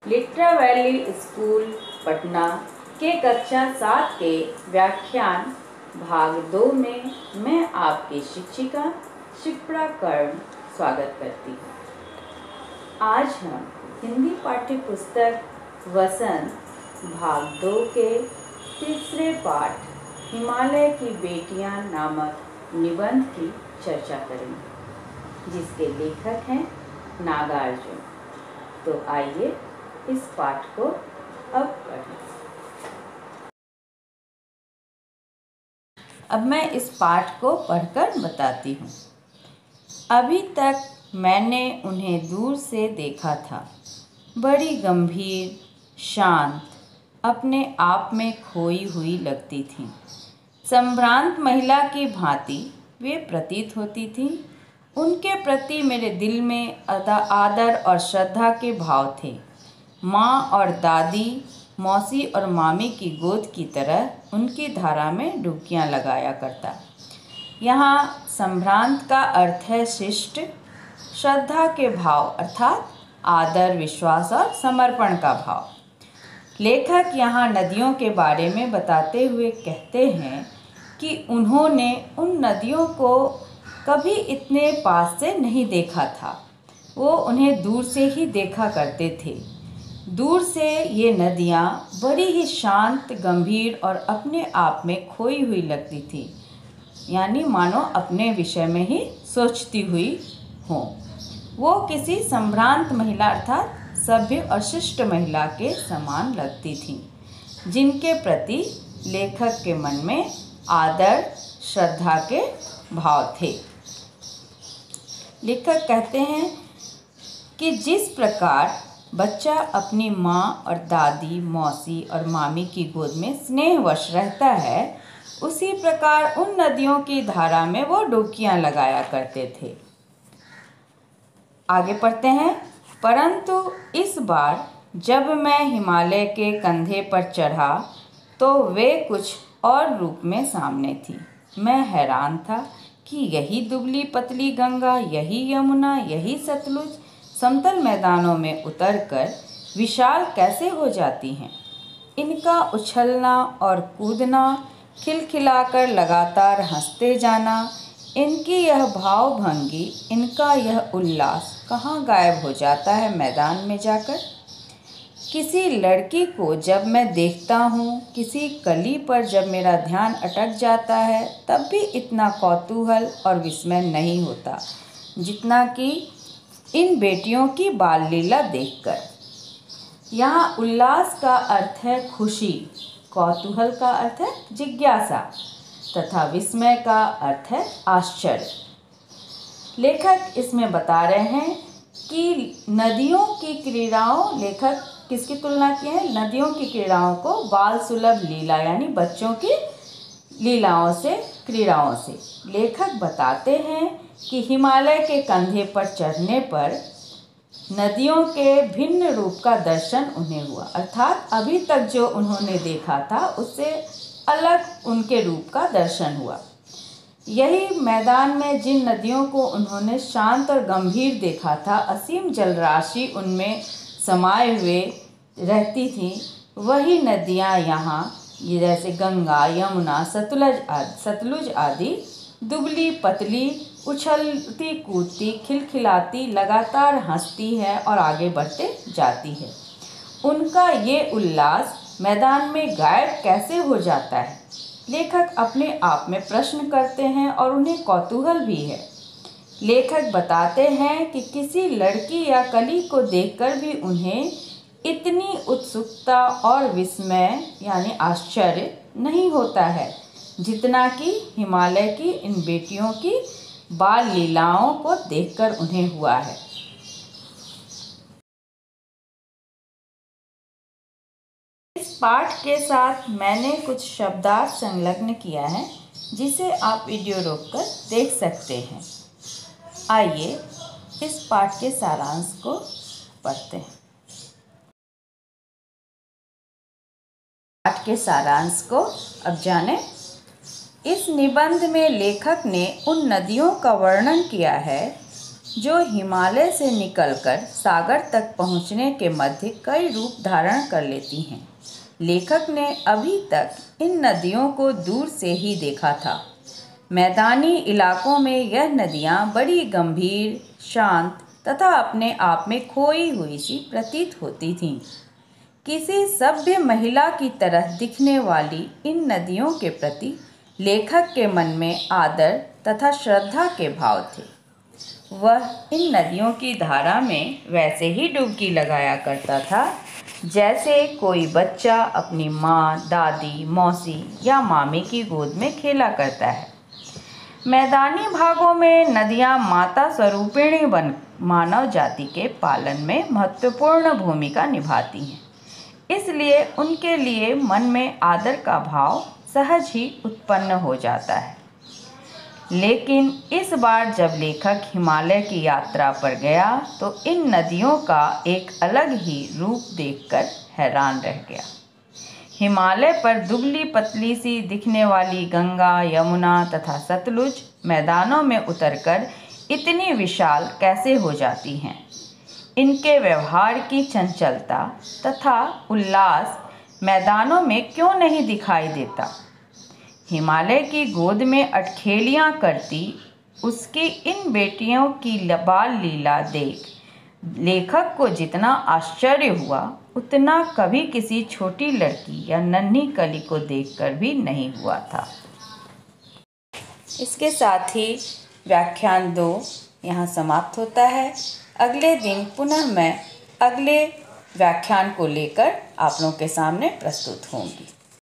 Litera valley school Patna के कक्षा 7 के व्याख्यान भाग 2 में मैं आपकी शिक्षिका शिप्रा कर्ण स्वागत करती हूँ। आज हम हिंदी पाठ्य पुस्तक वसंत भाग 2 के तीसरे पाठ हिमालय की बेटियां नामक निबंध की चर्चा करेंगे, जिसके लेखक हैं नागार्जुन। तो आइए इस पाठ को अब पढ़ें। अब मैं इस पाठ को पढ़कर बताती हूँ। अभी तक मैंने उन्हें दूर से देखा था। बड़ी गंभीर, शांत, अपने आप में खोई हुई लगती थीं। संभ्रांत महिला की भांति वे प्रतीत होती थीं। उनके प्रति मेरे दिल में आदर और श्रद्धा के भाव थे। माँ और दादी, मौसी और मामी की गोद की तरह उनकी धारा में डुबकियाँ लगाया करता। यहाँ संभ्रांत का अर्थ है शिष्ट, श्रद्धा के भाव अर्थात आदर, विश्वास और समर्पण का भाव। लेखक यहाँ नदियों के बारे में बताते हुए कहते हैं कि उन्होंने उन नदियों को कभी इतने पास से नहीं देखा था। वो उन्हें दूर से ही देखा करते थे। दूर से ये नदियाँ बड़ी ही शांत, गंभीर और अपने आप में खोई हुई लगती थी, यानी मानो अपने विषय में ही सोचती हुई हों। वो किसी संभ्रांत महिला अर्थात सभ्य और शिष्ट महिला के समान लगती थीं, जिनके प्रति लेखक के मन में आदर, श्रद्धा के भाव थे। लेखक कहते हैं कि जिस प्रकार बच्चा अपनी माँ और दादी, मौसी और मामी की गोद में स्नेहवश रहता है, उसी प्रकार उन नदियों की धारा में वो डुबकियाँ लगाया करते थे। आगे पढ़ते हैं। परंतु इस बार जब मैं हिमालय के कंधे पर चढ़ा तो वे कुछ और रूप में सामने थी। मैं हैरान था कि यही दुबली पतली गंगा, यही यमुना, यही सतलुज समतल मैदानों में उतरकर विशाल कैसे हो जाती हैं। इनका उछलना और कूदना, खिलखिलाकर लगातार हंसते जाना, इनकी यह भावभंगी, इनका यह उल्लास कहाँ गायब हो जाता है मैदान में जाकर। किसी लड़की को जब मैं देखता हूँ, किसी कली पर जब मेरा ध्यान अटक जाता है, तब भी इतना कौतूहल और विस्मय नहीं होता जितना कि इन बेटियों की बाल लीला देखकर। यहाँ उल्लास का अर्थ है खुशी, कौतूहल का अर्थ है जिज्ञासा तथा विस्मय का अर्थ है आश्चर्य। लेखक इसमें बता रहे हैं कि नदियों की क्रीड़ाओं, लेखक किसकी तुलना की है? नदियों की क्रीड़ाओं को बाल सुलभ लीला यानी बच्चों की लीलाओं से, क्रीड़ाओं से। लेखक बताते हैं कि हिमालय के कंधे पर चढ़ने पर नदियों के भिन्न रूप का दर्शन उन्हें हुआ, अर्थात अभी तक जो उन्होंने देखा था उससे अलग उनके रूप का दर्शन हुआ। यही मैदान में जिन नदियों को उन्होंने शांत और गंभीर देखा था, असीम जलराशि उनमें समाये हुए रहती थी, वही नदियाँ यहाँ जैसे गंगा, यमुना, सतलुज आदि दुबली पतली, उछलती कूदती, खिलखिलाती, लगातार हंसती है और आगे बढ़ते जाती है। उनका ये उल्लास मैदान में गायब कैसे हो जाता है? लेखक अपने आप में प्रश्न करते हैं और उन्हें कौतूहल भी है। लेखक बताते हैं कि किसी लड़की या कली को देखकर भी उन्हें इतनी उत्सुकता और विस्मय यानी आश्चर्य नहीं होता है जितना कि हिमालय की इन बेटियों की बाल लीलाओं को देखकर उन्हें हुआ है। इस पाठ के साथ मैंने कुछ शब्दार्थ संलग्न किया है, जिसे आप वीडियो रोककर देख सकते हैं। आइए इस पाठ के सारांश को पढ़ते हैं। पाठ के सारांश को अब जानें। इस निबंध में लेखक ने उन नदियों का वर्णन किया है जो हिमालय से निकलकर सागर तक पहुँचने के मध्य कई रूप धारण कर लेती हैं। लेखक ने अभी तक इन नदियों को दूर से ही देखा था। मैदानी इलाकों में यह नदियाँ बड़ी गंभीर, शांत तथा अपने आप में खोई हुई सी प्रतीत होती थीं। किसी सभ्य महिला की तरह दिखने वाली इन नदियों के प्रति लेखक के मन में आदर तथा श्रद्धा के भाव थे। वह इन नदियों की धारा में वैसे ही डुबकी लगाया करता था जैसे कोई बच्चा अपनी माँ, दादी, मौसी या मामी की गोद में खेला करता है। मैदानी भागों में नदियाँ माता स्वरूपिणी बन मानव जाति के पालन में महत्वपूर्ण भूमिका निभाती हैं। इसलिए उनके लिए मन में आदर का भाव सहज ही उत्पन्न हो जाता है। लेकिन इस बार जब लेखक हिमालय की यात्रा पर गया तो इन नदियों का एक अलग ही रूप देखकर हैरान रह गया। हिमालय पर दुबली पतली सी दिखने वाली गंगा, यमुना तथा सतलुज मैदानों में उतरकर इतनी विशाल कैसे हो जाती हैं। इनके व्यवहार की चंचलता तथा उल्लास मैदानों में क्यों नहीं दिखाई देता। हिमालय की गोद में अटखेलियाँ करती उसकी इन बेटियों की बाल लीला देख लेखक को जितना आश्चर्य हुआ उतना कभी किसी छोटी लड़की या नन्ही कली को देखकर भी नहीं हुआ था। इसके साथ ही व्याख्यान 2 यहाँ समाप्त होता है। अगले दिन पुनः मैं अगले व्याख्यान को लेकर आप लोगों के सामने प्रस्तुत होंगी।